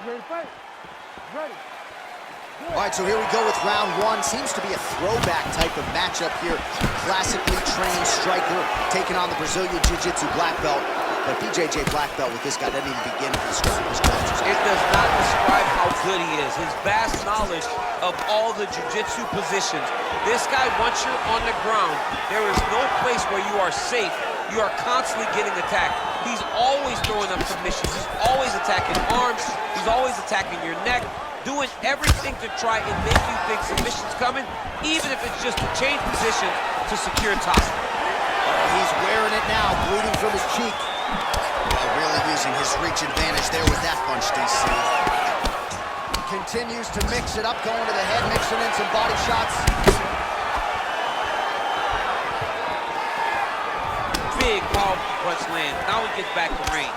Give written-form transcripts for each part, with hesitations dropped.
Ready, fight. Ready. All right, so here we go with round one. Seems to be a throwback type of matchup here. Classically trained striker taking on the Brazilian Jiu-Jitsu black belt. But BJJ black belt with this guy doesn't even begin to describe his classes. It does not describe how good he is. His vast knowledge of all the jiu-jitsu positions. This guy, once you're on the ground, there is no place where you are safe. You are constantly getting attacked. He's always throwing up submissions. He's always attacking arms. He's always attacking your neck, doing everything to try and make you think submission's coming, even if it's just to change position to secure top. Oh, he's wearing it now, bleeding from his cheek. Really using his reach advantage there with that punch, DC. Continues to mix it up, going to the head, mixing in some body shots. Big, powerful punch lands. Now he gets back to range.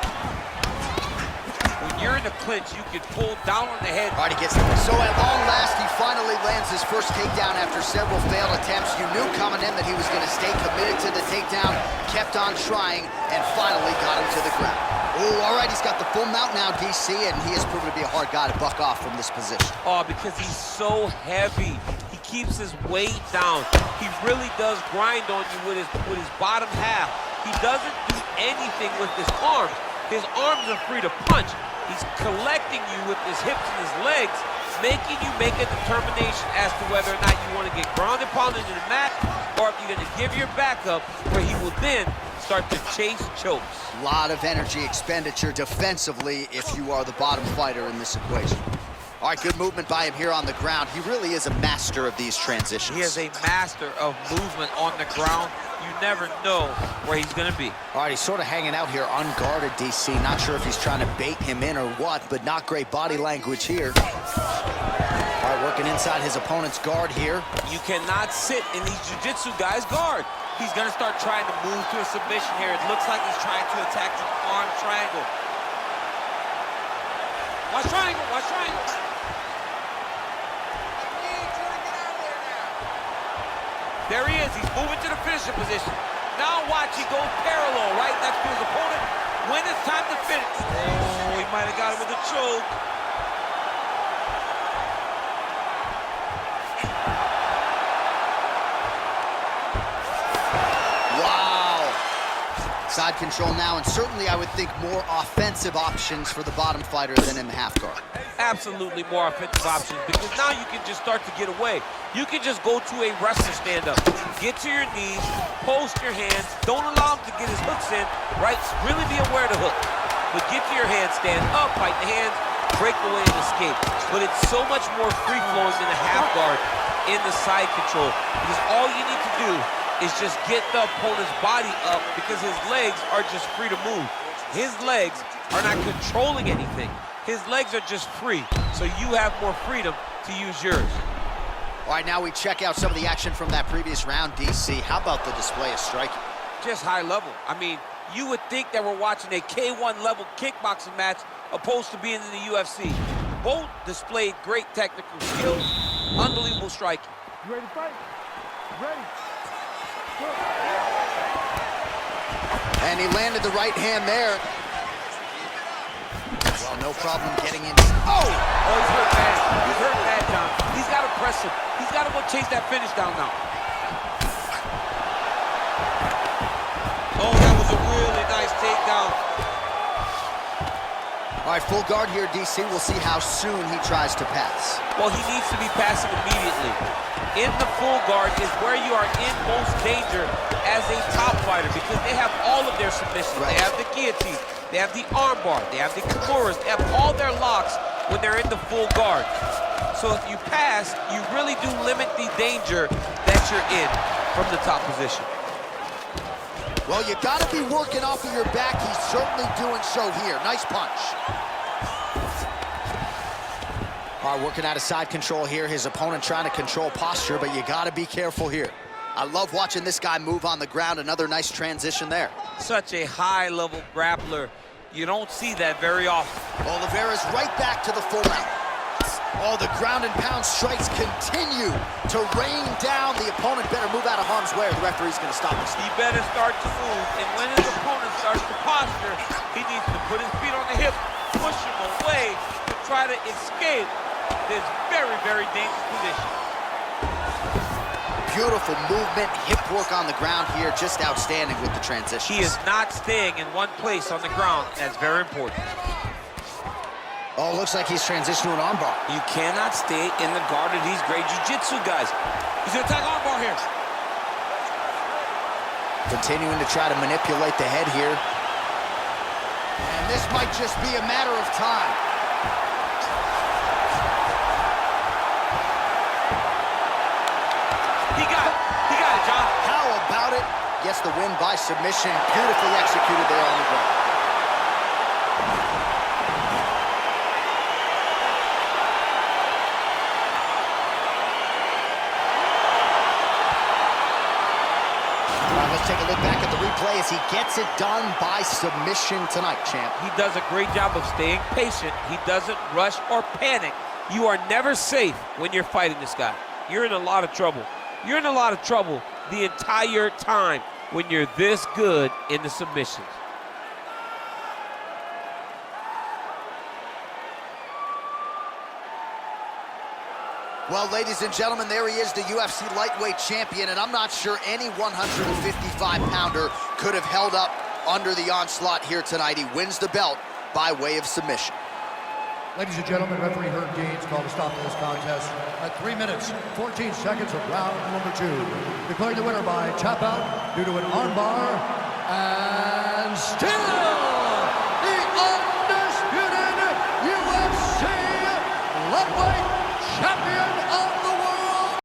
When you're in the clinch, you can pull down on the head. All right, he gets it. So at long last, he finally lands his first takedown after several failed attempts. You knew coming in that he was going to stay committed to the takedown, kept on trying, and finally got him to the ground. Oh, all right, he's got the full mount now, DC, and he has proven to be a hard guy to buck off from this position. Oh, because he's so heavy. He keeps his weight down. He really does grind on you with his bottom half. He doesn't do anything with his arms. His arms are free to punch. He's collecting you with his hips and his legs, making you make a determination as to whether or not you want to get grounded pounded to the mat, or if you're going to give your back up, where he will then start to chase chokes. A lot of energy expenditure defensively if you are the bottom fighter in this equation. All right, good movement by him here on the ground. He really is a master of these transitions. He is a master of movement on the ground. You never know where he's going to be. All right, he's sort of hanging out here unguarded, DC. Not sure if he's trying to bait him in or what, but not great body language here. All right, working inside his opponent's guard here. You cannot sit in these jiu-jitsu guys' guard. He's going to start trying to move to a submission here. It looks like he's trying to attack the arm triangle. Watch triangle, watch triangle. There he is, he's moving to the finishing position. Now watch, he goes parallel right next to his opponent. When it's time to finish. Oh, he might have got him with a choke. Side control now, and certainly I would think more offensive options for the bottom fighter than in the half guard. Absolutely more offensive options, because now you can just start to get away. You can just go to a wrestler stand-up. Get to your knees, post your hands, don't allow him to get his hooks in, right? Really be aware of the hook. But get to your hands, stand up, fight the hands, break away and escape. But it's so much more free-flowing than a half guard in the side control, because all you need to do is just get the opponent's body up, because his legs are just free to move. His legs are not controlling anything. His legs are just free, so you have more freedom to use yours. All right, now we check out some of the action from that previous round, DC. How about the display of striking? Just high level. I mean, you would think that we're watching a K1 level kickboxing match opposed to being in the UFC. Both displayed great technical skills, unbelievable striking. You ready to fight? Ready. And he landed the right hand there. Well, no problem getting in. Oh! Oh, he's hurt bad. He's hurt bad, John. He's got to press him. He's got to go chase that finish down now. Oh, that was a really nice takedown. All right, full guard here, DC. We'll see how soon he tries to pass. Well, he needs to be passing immediately. In the full guard is where you are in most danger as a top fighter, because they have all of their submissions. Right. They have the guillotine, they have the armbar, they have the kimuras, they have all their locks when they're in the full guard. So if you pass, you really do limit the danger that you're in from the top position. Well, you got to be working off of your back. He's certainly doing so here. Nice punch. All right, working out of side control here. His opponent trying to control posture, but you got to be careful here. I love watching this guy move on the ground. Another nice transition there. Such a high-level grappler. You don't see that very often. Oливейra's right back to the full mount. Oh, the ground and pound strikes continue to rain down. The opponent better move out of harm's way, or the referee's going to stop this. He better start to move, and when his opponent starts to posture, he needs to put his feet on the hip, push him away to try to escape this very, very dangerous position. Beautiful movement, hip work on the ground here, just outstanding with the transition. He is not staying in one place on the ground. That's very important. Oh, looks like he's transitioned to an armbar. You cannot stay in the guard of these great jiu-jitsu guys. He's gonna attack armbar here. Continuing to try to manipulate the head here. And this might just be a matter of time. He got it, John. How about it? Gets the win by submission. Beautifully executed there on the ground. Let's take a look back at the replay as he gets it done by submission tonight, champ. He does a great job of staying patient. He doesn't rush or panic. You are never safe when you're fighting this guy. You're in a lot of trouble. You're in a lot of trouble the entire time when you're this good in the submissions. Well, ladies and gentlemen, there he is, the UFC lightweight champion, and I'm not sure any 155-pounder could have held up under the onslaught here tonight. He wins the belt by way of submission. Ladies and gentlemen, referee Herb Gaines called a stop to this contest at 3 minutes, 14 seconds of round number 2. Declaring the winner by tap out due to an armbar, and still the undisputed UFC lightweight